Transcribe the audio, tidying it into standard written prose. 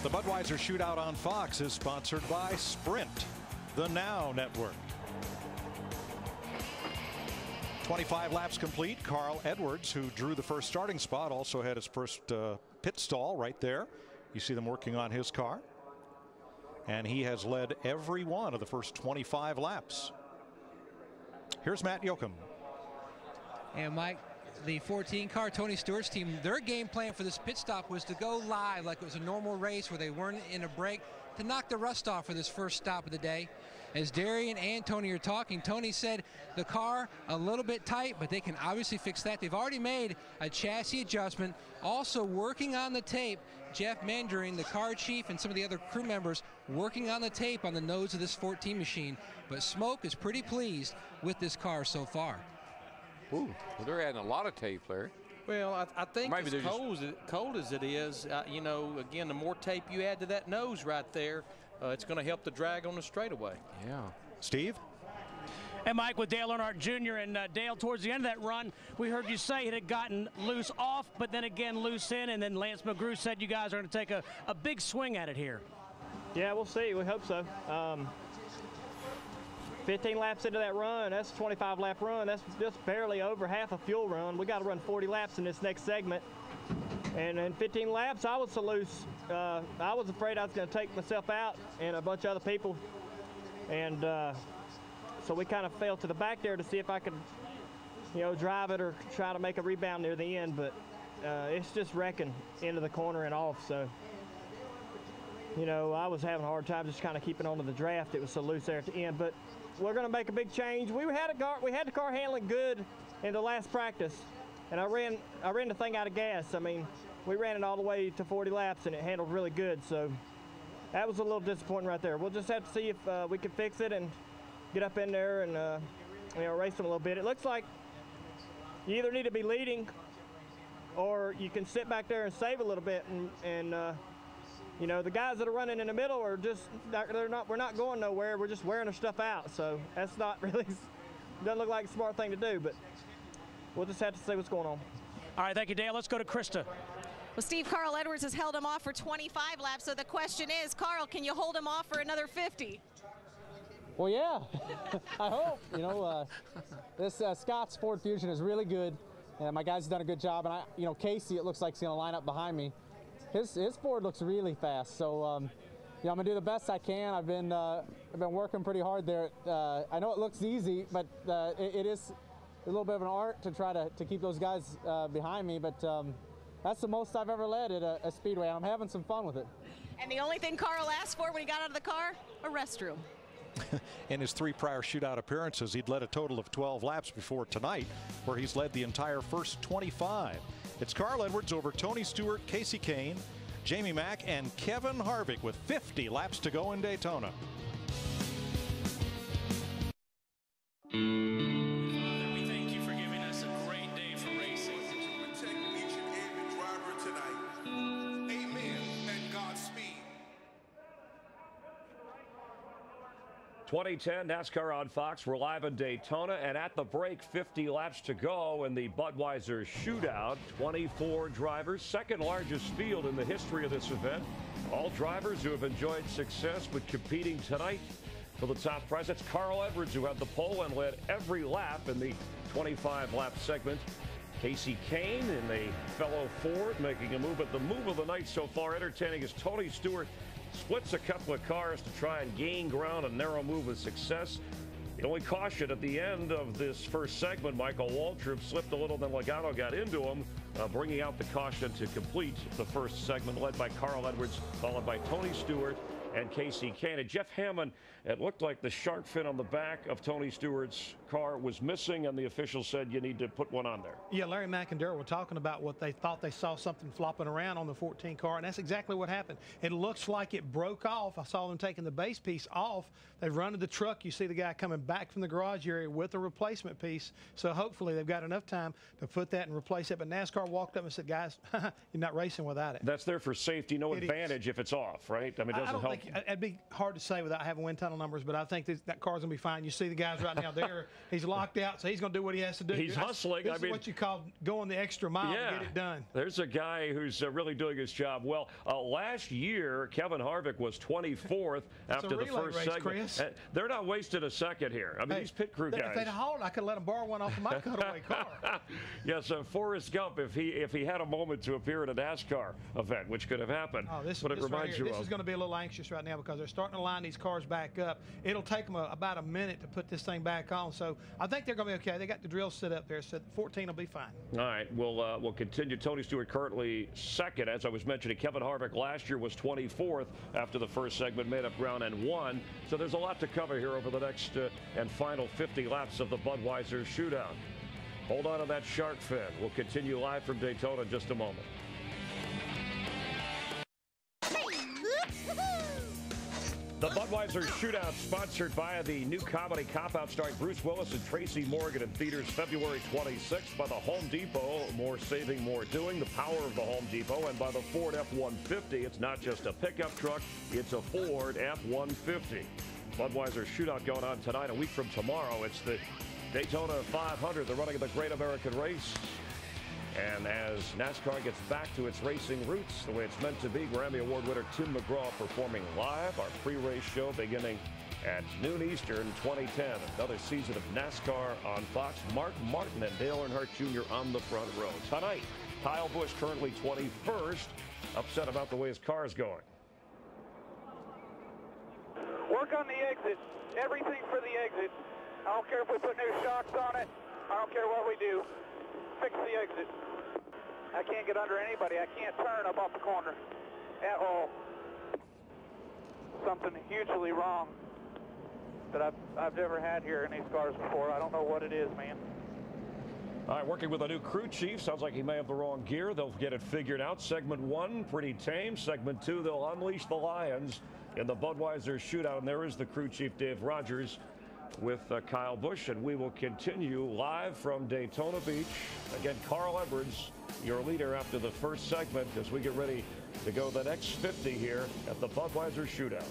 The Budweiser Shootout on Fox is sponsored by Sprint, the Now Network. 25 laps complete. Carl Edwards, who drew the first starting spot, also had his first pit stall right there. You see them working on his car. And he has led every one of the first 25 laps. Here's Matt Yoakum. And Mike, the 14 car, Tony Stewart's team, their game plan for this pit stop was to go live like it was a normal race where they weren't in a break, to knock the rust off for this first stop of the day. As Darian and Tony are talking, Tony said the car a little bit tight, but they can obviously fix that. They've already made a chassis adjustment. Also working on the tape, Jeff Mandering, the car chief, and some of the other crew members working on the tape on the nose of this 14 machine. But Smoke is pretty pleased with this car so far. Ooh, well, they're adding a lot of tape, Larry. Well, I think Maybe as cold as it is, you know, again, the more tape you add to that nose right there, it's going to help the drag on the straightaway. Yeah. Steve? And Mike, with Dale Earnhardt Jr. and Dale, towards the end of that run, we heard you say it had gotten loose off, but then again loose in, and then Lance McGrew said you guys are going to take a big swing at it here. Yeah, we'll see. We hope so. 15 laps into that run, that's a 25-lap run. That's just barely over half a fuel run. We got to run 40 laps in this next segment. And in 15 laps, I was so loose. I was afraid I was going to take myself out and a bunch of other people. And so we kind of fell to the back there to see if I could, you know, drive it or try to make a rebound near the end. But it's just wrecking into the corner and off. So, you know, I was having a hard time just kind of keeping on to the draft. It was so loose there at the end. But we're going to make a big change. We had the car handling good in the last practice, and I ran the thing out of gas. I mean, we ran it all the way to 40 laps, and it handled really good. So that was a little disappointing right there. We'll just have to see if we can fix it and get up in there and you know, race them a little bit. It looks like you either need to be leading, or you can sit back there and save a little bit and you know, the guys that are running in the middle are just, we're not going nowhere. We're just wearing our stuff out. So that's not really, doesn't look like a smart thing to do, but we'll just have to see what's going on. All right, thank you, Dale. Let's go to Krista. Well, Steve, Carl Edwards has held him off for 25 laps. So the question is, Carl, can you hold him off for another 50? Well, yeah, I hope. You know, this Scott's Ford Fusion is really good. And my guys have done a good job. And you know, Casey, it looks like he's going to line up behind me. His Ford looks really fast, so yeah, I'm gonna do the best I can. I've been working pretty hard there. I know it looks easy, but it is a little bit of an art to try to keep those guys behind me. But that's the most I've ever led at a Speedway. I'm having some fun with it. And the only thing Carl asked for when he got out of the car, a restroom. In his 3 prior shootout appearances, he'd led a total of 12 laps before tonight, where he's led the entire first 25. It's Carl Edwards over Tony Stewart, Casey Kane, Jamie Mack, and Kevin Harvick with 50 laps to go in Daytona. Father, we thank you for giving us a great day for racing. Protect each and every driver tonight. Amen and Godspeed. 2010 NASCAR on Fox. We're live in Daytona, and at the break, 50 laps to go in the Budweiser Shootout. 24 drivers, second largest field in the history of this event. All drivers who have enjoyed success with competing tonight for the top prize. That's Carl Edwards, who had the pole and led every lap in the 25-lap segment. Casey Kane in a fellow Ford making a move, but the move of the night so far entertaining is Tony Stewart. Splits a couple of cars to try and gain ground, a narrow move with success. The only caution at the end of this first segment, Michael Waltrip slipped a little, then Logano got into him, bringing out the caution to complete the first segment, led by Carl Edwards, followed by Tony Stewart and Casey Kane. And Jeff Hammond, it looked like the shark fin on the back of Tony Stewart's car was missing, and the official said you need to put one on there. Yeah, Larry Mack and Darrell were talking about what they thought they saw something flopping around on the 14 car, and that's exactly what happened. It looks like it broke off. I saw them taking the base piece off. They've run to the truck. You see the guy coming back from the garage area with a replacement piece. So hopefully they've got enough time to put that and replace it. But NASCAR walked up and said, guys, you're not racing without it. That's there for safety, no advantage if it's off, right? I mean, it doesn't help. It'd be hard to say without having wind tunnel numbers, but I think that car's going to be fine. You see the guys right now there He's locked out, so he's going to do what he has to do. He's hustling. This is what you call going the extra mile to get it done. There's a guy who's really doing his job well. Last year, Kevin Harvick was 24th after the first segment. Chris. They're not wasting a second here. I mean, these pit crew guys. If they'd hauled, I could let them borrow one off of my cutaway car. Yes, Forrest Gump, if he had a moment to appear at a NASCAR event, which could have happened. Oh, this what it reminds you this of. is going to be a little anxious right now because they're starting to line these cars back up. It'll take them about a minute to put this thing back on. So I think they're going to be okay. They got the drills set up there, so 14 will be fine. All right, we'll continue. Tony Stewart currently second. As I was mentioning, Kevin Harvick last year was 24th after the first segment, made up ground and won. So there's a lot to cover here over the next and final 50 laps of the Budweiser Shootout. Hold on to that shark fin. We'll continue live from Daytona in just a moment. The Budweiser Shootout, sponsored by the new comedy Cop-Out, starring Bruce Willis and Tracy Morgan, in theaters February 26th. By the Home Depot, more saving, more doing. The power of the Home Depot. And by the Ford F-150, it's not just a pickup truck, it's a Ford F-150. Budweiser Shootout going on tonight. A week from tomorrow, it's the Daytona 500, the running of the Great American Race. And as NASCAR gets back to its racing roots, the way it's meant to be, Grammy Award winner Tim McGraw performing live. Our pre-race show beginning at noon Eastern 2010. Another season of NASCAR on Fox. Mark Martin and Dale Earnhardt Jr. on the front row. Tonight, Kyle Busch currently 21st, upset about the way his car is going. Work on the exit. Everything for the exit. I don't care if we put new shocks on it. I don't care what we do. Fix the exit. I can't get under anybody. I can't turn up off the corner at all. Something hugely wrong that I've never had here in these cars before. I don't know what it is, man. All right, working with a new crew chief. Sounds like he may have the wrong gear. They'll get it figured out. Segment 1, pretty tame. Segment 2, they'll unleash the Lions in the Budweiser Shootout. And there is the crew chief, Dave Rogers, with Kyle Busch, and we will continue live from Daytona Beach. Again, Carl Edwards, your leader after the first segment, as we get ready to go the next 50 here at the Budweiser Shootout.